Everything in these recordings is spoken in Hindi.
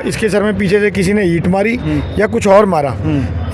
इसके सर में पीछे से किसी ने ईंट मारी या कुछ और मारा,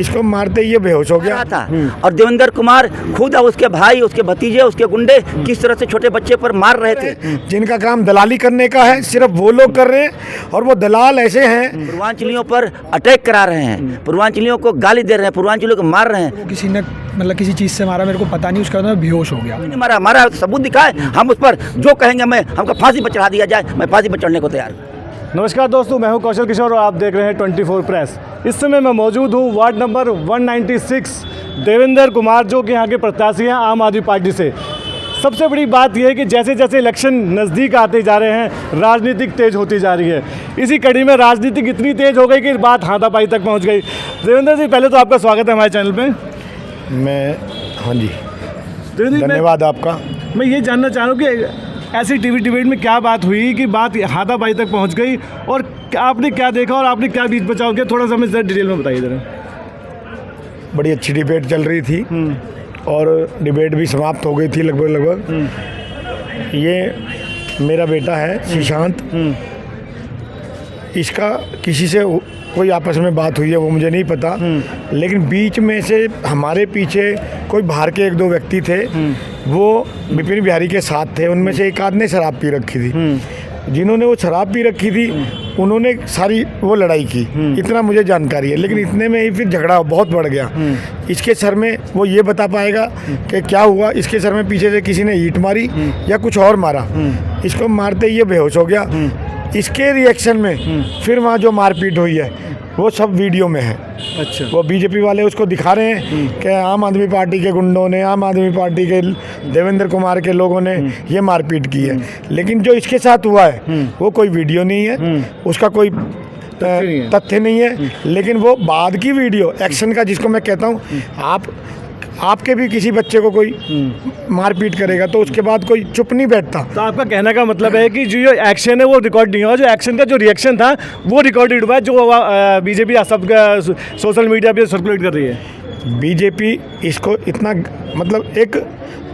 इसको मारते ही ये बेहोश हो गया था। और देवेंद्र कुमार खुद और उसके भाई, उसके भतीजे, उसके गुंडे किस तरह से छोटे बच्चे पर मार रहे थे। जिनका काम दलाली करने का है सिर्फ वो लोग कर रहे हैं, और वो दलाल ऐसे हैं पूर्वांचलियों पर अटैक करा रहे हैं, पूर्वांचलियों को गाली दे रहे हैं, पूर्वांचलियों को मार रहे हैं। किसी ने मतलब किसी चीज़ से मारा, मेरे को पता नहीं, उसके बाद मैं बेहोश हो गया। मारा हमारा सबूत दिखाए, हम उस पर जो कहेंगे मैं हमको फांसी पर चढ़ा दिया जाए, मैं फांसी पर चढ़ने को तैयार हूँ। नमस्कार दोस्तों, मैं हूं कौशल किशोर और आप देख रहे हैं 24 प्रेस। इस समय मैं मौजूद हूं वार्ड नंबर 196 देवेंद्र कुमार, जो कि यहाँ के प्रत्याशी हैं आम आदमी पार्टी से। सबसे बड़ी बात यह है कि जैसे जैसे इलेक्शन नज़दीक आते जा रहे हैं, राजनीतिक तेज़ होती जा रही है। इसी कड़ी में राजनीतिक इतनी तेज़ हो गई कि बात हाथापाई तक पहुँच गई। देवेंद्र जी, पहले तो आपका स्वागत है हमारे चैनल पर। हाँ जी, धन्यवाद आपका। मैं ये जानना चाह रहा हूँ कि ऐसी टीवी डिबेट में क्या बात हुई कि बात हाथापाई तक पहुंच गई, और आपने क्या देखा और आपने क्या बीच बचाव किया, थोड़ा सा हमें ज़रा डिटेल में बताइए जरा। बड़ी अच्छी डिबेट चल रही थी और डिबेट भी समाप्त हो गई थी लगभग। ये मेरा बेटा है सुशांत, इसका किसी से कोई आपस में बात हुई है वो मुझे नहीं पता, लेकिन बीच में से हमारे पीछे कोई बाहर के एक दो व्यक्ति थे, वो विपिन बिहारी के साथ थे। उनमें से एक आदमी ने शराब पी रखी थी। जिन्होंने वो शराब पी रखी थी उन्होंने सारी वो लड़ाई की, इतना मुझे जानकारी है। लेकिन इतने में ही फिर झगड़ा बहुत बढ़ गया। इसके सर में वो ये बता पाएगा कि क्या हुआ। इसके सर में पीछे से किसी ने ईंट मारी या कुछ और मारा, इसको मारते ही ये बेहोश हो गया। इसके रिएक्शन में फिर वहाँ जो मारपीट हुई है वो सब वीडियो में है। अच्छा, वो बीजेपी वाले उसको दिखा रहे हैं कि आम आदमी पार्टी के गुंडों ने, आम आदमी पार्टी के देवेंद्र कुमार के लोगों ने ये मारपीट की है। लेकिन जो इसके साथ हुआ है वो कोई वीडियो नहीं है, उसका कोई तथ्य नहीं है। लेकिन वो बाद की वीडियो एक्शन का, जिसको मैं कहता हूँ, आपके भी किसी बच्चे को कोई मारपीट करेगा तो उसके बाद कोई चुप नहीं बैठता। तो आपका कहने का मतलब है कि जो एक्शन है वो रिकॉर्ड नहीं हुआ, जो एक्शन का जो रिएक्शन था वो रिकॉर्डेड हुआ है, जो बीजेपी सब सोशल मीडिया पे सर्कुलेट कर रही है। बीजेपी इसको इतना मतलब एक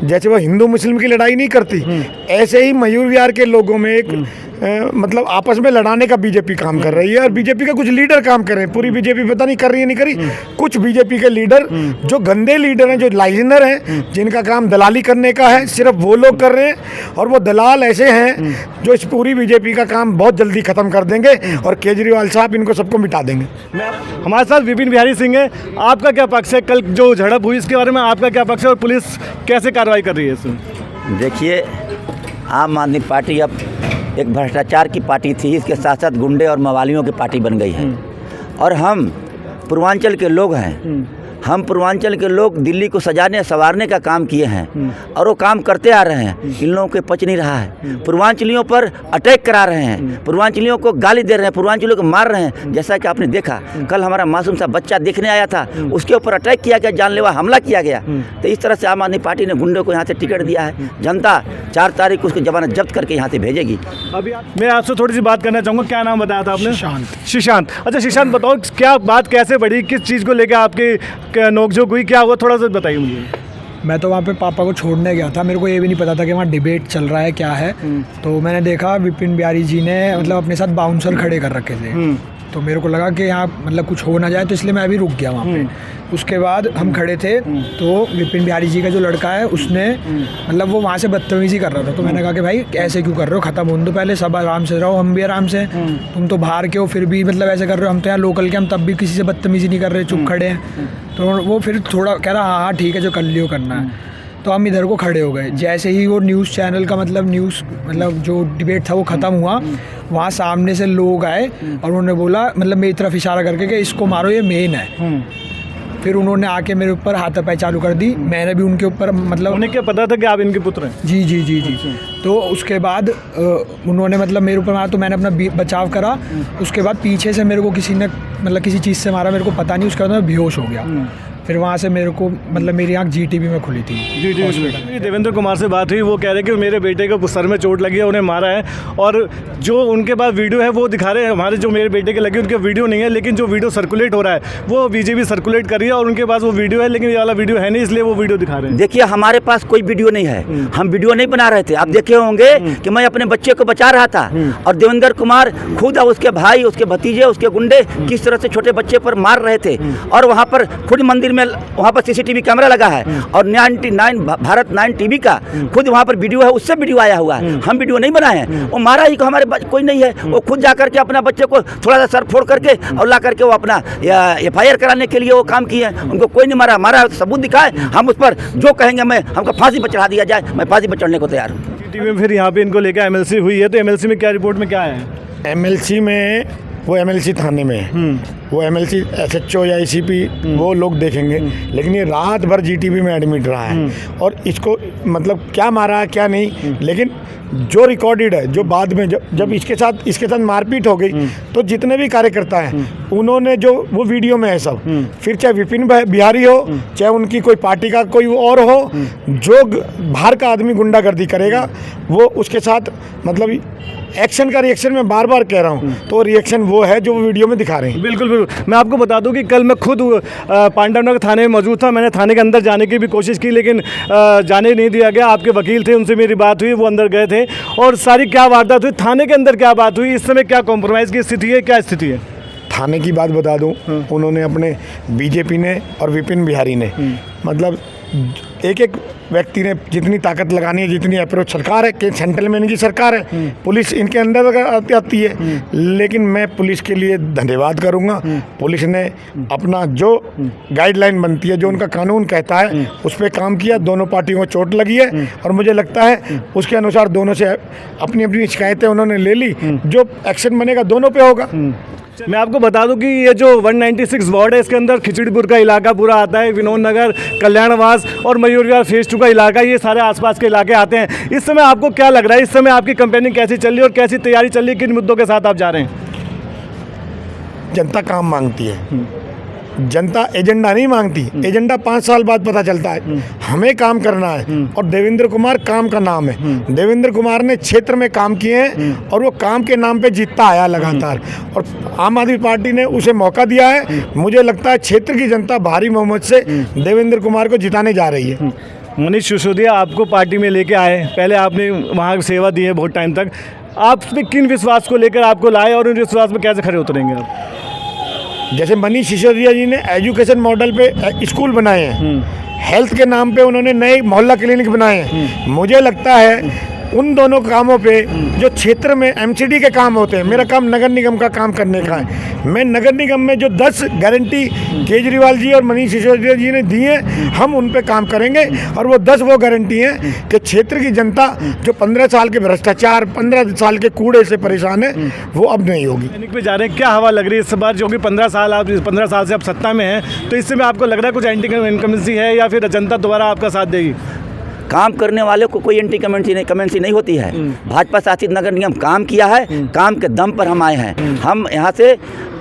जैसे वो हिंदू मुस्लिम की लड़ाई नहीं करती, ऐसे ही मयूर विहार के लोगों में एक मतलब आपस में लड़ाने का बीजेपी काम कर रही है। और बीजेपी के कुछ लीडर काम कर रहे हैं, पूरी बीजेपी पता नहीं कर रही है नहीं करी। कुछ बीजेपी के लीडर जो गंदे लीडर हैं, जो लाइजनर हैं, जिनका काम दलाली करने का है, सिर्फ वो लोग कर रहे हैं। और वो दलाल ऐसे हैं जो इस पूरी बीजेपी का काम बहुत जल्दी ख़त्म कर देंगे और केजरीवाल साहब इनको सबको मिटा देंगे। हमारे साथ विपिन बिहारी सिंह है, आपका क्या पक्ष है? कल जो झड़प हुई इसके बारे में आपका क्या पक्ष है और पुलिस कैसे कार्रवाई कर रही है इसमें? देखिए, आम आदमी पार्टी अब एक भ्रष्टाचार की पार्टी थी, इसके साथ साथ गुंडे और मवालियों की पार्टी बन गई है। और हम पूर्वांचल के लोग हैं, हम पूर्वांचल के लोग दिल्ली को सजाने संवारने का काम किए हैं और वो काम करते आ रहे हैं। इन लोगों के पच नहीं रहा है, पूर्वांचलियों पर अटैक करा रहे हैं, पूर्वांचलियों को गाली दे रहे हैं, पूर्वांचलियों को मार रहे हैं। जैसा कि आपने देखा, कल हमारा मासूम सा बच्चा देखने आया था, उसके ऊपर अटैक किया गया, जानलेवा हमला किया गया। तो इस तरह से आम आदमी पार्टी ने गुंडों को यहाँ से टिकट दिया है। जनता 4 तारीख को उसकी जमानत जब्त करके यहाँ से भेजेगी। अभी मैं आपसे थोड़ी सी बात करना चाहूँगा। क्या नाम बताया था आपने? सुशांत। अच्छा सुशांत, बताओ क्या बात कैसे बढ़ी, किस चीज़ को लेकर आपकी नोकझोंक हुई, क्या हुआ, थोड़ा सा बताइए मुझे। मैं तो वहाँ पे पापा को छोड़ने गया था, मेरे को ये भी नहीं पता था कि वहाँ डिबेट चल रहा है क्या है। तो मैंने देखा विपिन बिहारी जी ने मतलब अपने साथ बाउंसर खड़े कर रखे थे, तो मेरे को लगा कि यहाँ मतलब कुछ हो ना जाए, तो इसलिए मैं अभी रुक गया वहाँ पे। उसके बाद हम खड़े थे तो विपिन बिहारी जी का जो लड़का है उसने मतलब वो वहाँ से बदतमीज़ी कर रहा था। तो मैंने कहा कि भाई ऐसे क्यों कर रहे हो, ख़त्म होने दो पहले, सब आराम से रहो, हम भी आराम से। तुम तो बाहर के हो फिर भी मतलब ऐसे कर रहे हो, हम तो यहाँ लोकल के, हम तब भी किसी से बदतमीज़ी नहीं कर रहे, चुप खड़े हैं। तो वो फिर थोड़ा कह रहा हाँ ठीक है जो कर लियो करना है। तो हम इधर को खड़े हो गए। जैसे ही वो न्यूज़ चैनल का मतलब जो डिबेट था वो ख़त्म हुआ, वहाँ सामने से लोग आए और उन्होंने बोला मतलब मेरी तरफ इशारा करके कि इसको मारो, ये मेन है। फिर उन्होंने आके मेरे ऊपर हाथापाई चालू कर दी। मैंने भी उनके ऊपर मतलब, उन्हें क्या पता था कि आप इनके पुत्र हैं? जी जी जी जी। तो उसके बाद उन्होंने मतलब मेरे ऊपर मारा, तो मैंने अपना बचाव करा। उसके बाद पीछे से मेरे को किसी ने मतलब किसी चीज़ से मारा, मेरे को पता नहीं, उसके बाद मैं बेहोश हो गया। फिर वहाँ से मेरे को मतलब मेरी आँख GTB में खुली थी। जी देवेंद्र कुमार से बात हुई, वो कह रहे हैं कि मेरे बेटे को सर में चोट लगी है, उन्हें मारा है, और जो उनके पास वीडियो है वो दिखा रहे हैं। हमारे जो मेरे बेटे के लगी उनके वीडियो नहीं है, लेकिन जो वीडियो सर्कुलेट हो रहा है वो बीजेपी सर्कुलेट कर रही है और उनके पास वो वीडियो है, लेकिन ये वाला वीडियो है नहीं, इसलिए वो वीडियो दिखा रहे हैं। देखिए हमारे पास कोई वीडियो नहीं है, हम वीडियो नहीं बना रहे थे। आप देखे होंगे कि मैं अपने बच्चे को बचा रहा था और देवेंद्र कुमार खुद और उसके भाई, उसके भतीजे, उसके गुंडे किस तरह से छोटे बच्चे पर मार रहे थे। और वहाँ पर खुद मंदिर में वहाँ पर CCTV कैमरा लगा है और 99 भारत 9 TV का खुद वहाँ पर वीडियो है, उससे वीडियो आया हुआ है। हम वीडियो नहीं बनाए हैं। वो मारा ही को हमारे कोई नहीं है, वो खुद जा करके अपना बच्चे को थोड़ा सा सर फोड़ करके और ला करके वो अपना FIR कराने के लिए वो काम किए हैं। उनको कोई नहीं मारा, मारा सबूत दिखाए, हम उस पर जो कहेंगे हमको फांसी पर चढ़ा दिया जाए, मैं फांसी पर चढ़ने को तैयार हूँ। टीवी में फिर यहाँ पे इनको लेकर MLC हुई है, तो MLC में क्या रिपोर्ट में क्या है? MLC में वो MLC थाने में है, वो MLC SHO या ACP वो लोग देखेंगे, लेकिन ये रात भर GTB में एडमिट रहा है और इसको मतलब क्या मारा है क्या नहीं, लेकिन जो रिकॉर्डेड है, जो बाद में जब इसके साथ मारपीट हो गई तो जितने भी कार्यकर्ता हैं उन्होंने जो वो वीडियो में है सब, फिर चाहे विपिन बिहारी हो चाहे उनकी कोई पार्टी का कोई और हो, जो बाहर का आदमी गुंडागर्दी करेगा वो उसके साथ मतलब एक्शन का रिएक्शन मैं बार बार कह रहा हूँ, तो रिएक्शन वो है जो वो वीडियो में दिखा रहे हैं। बिल्कुल बिल्कुल। मैं आपको बता दूं कि कल मैं खुद पांडवनगर थाने में मौजूद था। मैंने थाने के अंदर जाने की भी कोशिश की, लेकिन जाने नहीं दिया गया। आपके वकील थे, उनसे मेरी बात हुई, वो अंदर गए थे और सारी क्या वारदात हुई, थाने के अंदर क्या बात हुई, इस समय क्या कॉम्प्रोमाइज़ की स्थिति है, क्या स्थिति है? थाने की बात बता दूं, उन्होंने अपने बीजेपी ने और विपिन बिहारी ने मतलब एक एक व्यक्ति ने जितनी ताकत लगानी है, जितनी अप्रोच, सरकार है कि सेंट्रल में इनकी सरकार है, पुलिस इनके अंदर आती है, लेकिन मैं पुलिस के लिए धन्यवाद करूंगा। पुलिस ने अपना जो गाइडलाइन बनती है, जो उनका कानून कहता है, उस पर काम किया। दोनों पार्टियों को चोट लगी है और मुझे लगता है उसके अनुसार दोनों से अपनी अपनी शिकायतें उन्होंने ले ली, जो एक्शन बनेगा दोनों पे होगा। मैं आपको बता दूं कि ये जो 196 वार्ड है, इसके अंदर खिचड़ीपुर का इलाका पूरा आता है, विनोद नगर, कल्याणवास और मयूर विहार फेज 2 का इलाका, ये सारे आसपास के इलाके आते हैं। इस समय आपको क्या लग रहा है, इस समय आपकी कैंपेनिंग कैसी चल रही है और कैसी तैयारी चल रही है, किन मुद्दों के साथ आप जा रहे हैं? जनता काम मांगती है, जनता एजेंडा नहीं मांगती। एजेंडा 5 साल बाद पता चलता है, हमें काम करना है और देवेंद्र कुमार काम का नाम है। देवेंद्र कुमार ने क्षेत्र में काम किए हैं और वो काम के नाम पे जीतता आया लगातार, और आम आदमी पार्टी ने उसे मौका दिया है। मुझे लगता है क्षेत्र की जनता भारी बहुमत से देवेंद्र कुमार को जिताने जा रही है। मनीष सिसोदिया आपको पार्टी में लेके आए, पहले आपने वहाँ सेवा दी है बहुत टाइम तक, आप में किन विश्वास को लेकर आपको लाए और उन विश्वास में कैसे खड़े उतरेंगे आप? जैसे मनीष सिसोदिया जी ने एजुकेशन मॉडल पे स्कूल बनाए हैं, हेल्थ के नाम पे उन्होंने नए मोहल्ला क्लिनिक बनाए हैं। मुझे लगता है उन दोनों कामों पे जो क्षेत्र में MCD के काम होते हैं, मेरा काम नगर निगम का काम करने का है। मैं नगर निगम में जो 10 गारंटी केजरीवाल जी और मनीष सिसोदिया जी ने दी हैं, हम उन पे काम करेंगे और वो 10 वो गारंटी हैं कि क्षेत्र की जनता जो 15 साल के भ्रष्टाचार, 15 साल के कूड़े से परेशान है, वो अब नहीं होगी। सैनिक पे जा रहे हैं, क्या हवा लग रही है इस बार, जो कि 15 साल से आप सत्ता में हैं, तो इससे में आपको लग रहा है कुछ एंटी इनकमेंसी है या फिर जनता दोबारा आपका साथ देगी? काम करने वाले को कोई एंटी कमेंसी नहीं होती है। भाजपा शासित नगर निगम काम किया है, काम के दम पर हम आए हैं। हम यहाँ से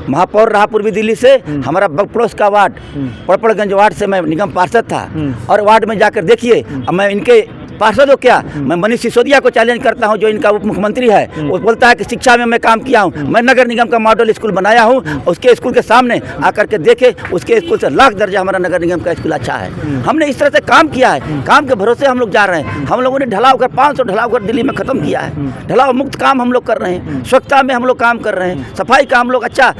महापौर रहा पूर्वी दिल्ली से, हमारा बगपड़ोस का वार्ड पड़पड़गंज वार्ड से मैं निगम पार्षद था, और वार्ड में जाकर देखिए, मैं इनके पार्षद हो क्या, मैं मनीष सिसोदिया को चैलेंज करता हूं, जो इनका उप मुख्यमंत्री है। वो बोलता है कि शिक्षा में मैं काम किया हूं, मैं नगर निगम का मॉडल स्कूल बनाया हूं, उसके स्कूल के सामने आकर के देखे, उसके स्कूल से लाख दर्जा हमारा नगर निगम का स्कूल अच्छा है। हमने इस तरह से काम किया है, काम के भरोसे हम लोग जा रहे हैं। हम लोगों ने ढलाव कर 500 ढलाव कर दिल्ली में ख़त्म किया है। ढलाव मुक्त काम हम लोग कर रहे हैं, स्वच्छता में हम लोग काम कर रहे हैं, सफाई का हम लोग अच्छा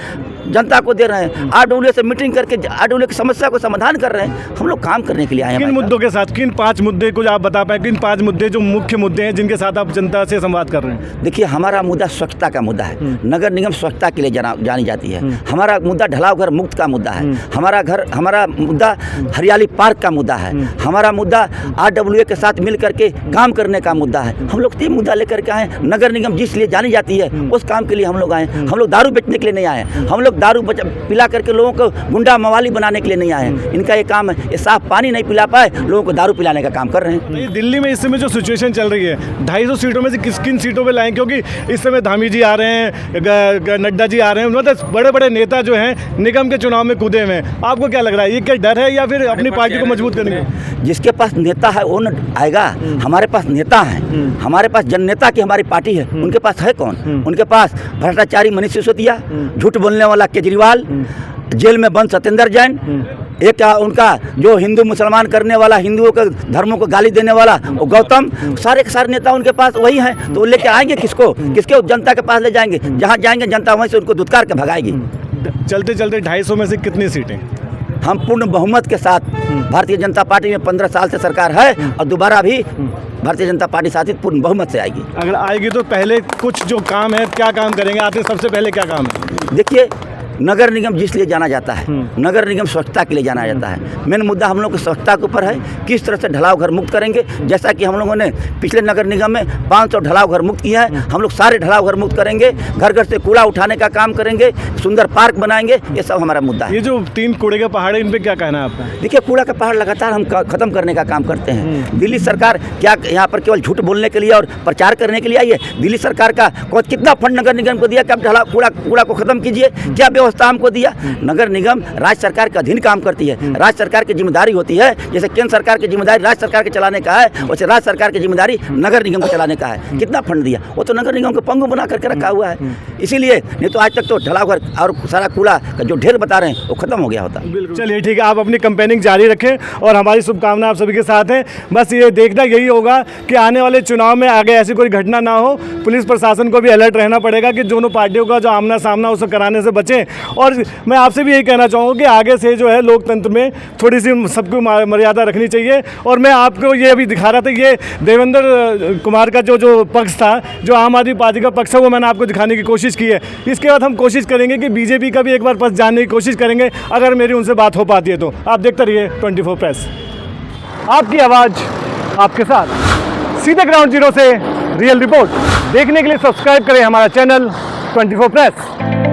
जनता को दे रहे हैं, RWA से मीटिंग करके RWA की समस्या को समाधान कर रहे हैं। हम लोग काम करने के लिए आए हैं। किन मुद्दों के साथ, किन 5 मुद्दे कुछ आप बता पाए, किन 5 मुद्दे जो मुख्य मुद्दे हैं जिनके साथ आप जनता से संवाद कर रहे हैं? देखिए, हमारा मुद्दा स्वच्छता का मुद्दा है, नगर निगम स्वच्छता के लिए जानी जाती है। हमारा मुद्दा ढलाव घर मुक्त का मुद्दा है, हमारा मुद्दा हरियाली पार्क का मुद्दा है, हमारा मुद्दा RWA के साथ मिल करके काम करने का मुद्दा है। हम लोग 3 मुद्दा लेकर के आए। नगर निगम जिस लिए जानी जाती है उस काम के लिए हम लोग आए। हम लोग दारू बेचने के लिए नहीं आए, हम लोग लोग दारू पिला करके लोगों को गुंडा मवाली बनाने के लिए नहीं आए हैं। इनका ये काम है, ये साफ पानी नहीं पिला पाए, लोगों को दारू पिलाने का काम कर रहे हैं। तो ये दिल्ली में इस समय जो सिचुएशन चल रही है, 250 सीटों में से किन सीटों पे लाएं? क्योंकि इस समय धामी जी आ रहे हैं, नड्डा जी आ रहे हैं, मतलब बड़े बड़े नेता जो हैं निगम के चुनाव में कूदे हुए हैं। आपको क्या लग रहा है, ये क्या डर है या फिर अपनी पार्टी को मजबूत करेंगे? जिसके पास नेता है वो न आएगा। हमारे पास नेता हैं, हमारे पास जननेता की हमारी पार्टी है। उनके पास है कौन? उनके पास भ्रष्टाचारी मनीष सिसोदिया, झूठ बोलने वाला केजरीवाल, जेल में बंद सत्येंद्र जैन, एक उनका जो हिंदू मुसलमान करने वाला, हिंदुओं के धर्मों को गाली देने वाला वो गौतम, सारे के सारे नेता उनके पास वही हैं। तो वो लेके आएंगे किसको? किसके? जनता के पास ले जाएंगे। जहाँ जाएंगे जनता वहीं से उनको धुतकार के भगाएगी। चलते चलते 250 में से कितनी सीटें? हम पूर्ण बहुमत के साथ, भारतीय जनता पार्टी में 15 साल से सरकार है और दोबारा भी भारतीय जनता पार्टी शासित पूर्ण बहुमत से आएगी। अगर आएगी तो पहले कुछ जो काम है, क्या काम करेंगे? आते सबसे पहले क्या काम है? देखिए, नगर निगम जिस लिए जाना जाता है, नगर निगम स्वच्छता के लिए जाना जाता है। मेन मुद्दा हम लोग की स्वच्छता के ऊपर है। किस तरह से ढलाव घर मुक्त करेंगे? जैसा कि हम लोगों ने पिछले नगर निगम में 500 ढलाव घर मुक्त किया है, हम लोग सारे ढलाव घर मुक्त करेंगे। घर घर से कूड़ा उठाने का काम करेंगे, सुंदर पार्क बनाएंगे। ये सब हमारा मुद्दा है। ये जो 3 कूड़े के पहाड़ है, इन पे क्या कहना है आपका? देखिए, कूड़ा का पहाड़ लगातार हम खत्म करने का काम करते हैं। दिल्ली सरकार क्या यहाँ पर केवल झूठ बोलने के लिए और प्रचार करने के लिए आई है? दिल्ली सरकार का कितना फंड नगर निगम को दिया कि आप कूड़ा को खत्म कीजिए? क्या व्यवस्था हमको दिया? नगर निगम राज्य सरकार के अधीन काम करती है। राज्य सरकार की जिम्मेदारी होती है, जैसे केंद्र सरकार की जिम्मेदारी राज्य सरकार के चलाने का है, वैसे राज्य सरकार की जिम्मेदारी नगर निगम को चलाने का है। कितना फंड दिया? वो तो नगर निगम को पंगु बना करके रखा हुआ है। इसीलिए नहीं तो आज तक तो ढलाघर और सारा कूड़ा का जो ढेर बता रहे हैं वो खत्म हो गया होता। चलिए ठीक है, आप अपनी कैंपेनिंग जारी रखें और हमारी शुभकामनाएं आप सभी के साथ हैं। बस ये देखना यही होगा कि आने वाले चुनाव में आगे ऐसी कोई घटना ना हो। पुलिस प्रशासन को भी अलर्ट रहना पड़ेगा कि दोनों पार्टियों का जो आमना सामना उसको कराने से बचें। और मैं आपसे भी यही कहना चाहूँगा कि आगे से जो है लोकतंत्र में थोड़ी सी सबको मर्यादा रखनी चाहिए। और मैं आपको ये अभी दिखा रहा था, ये देवेंद्र कुमार का जो पक्ष था, जो आम आदमी पार्टी का पक्ष है, वो मैंने आपको दिखाने की कोशिश की है। इसके बाद हम कोशिश करेंगे कि बीजेपी का भी एक बार पक्ष जानने की कोशिश करेंगे, अगर मेरी उनसे बात हो पाती है तो। आप देखते रहिए 24 प्रेस, आपकी आवाज़ आपके साथ। सीधे ग्राउंड जीरो से रियल रिपोर्ट देखने के लिए सब्सक्राइब करें हमारा चैनल 24 प्रेस।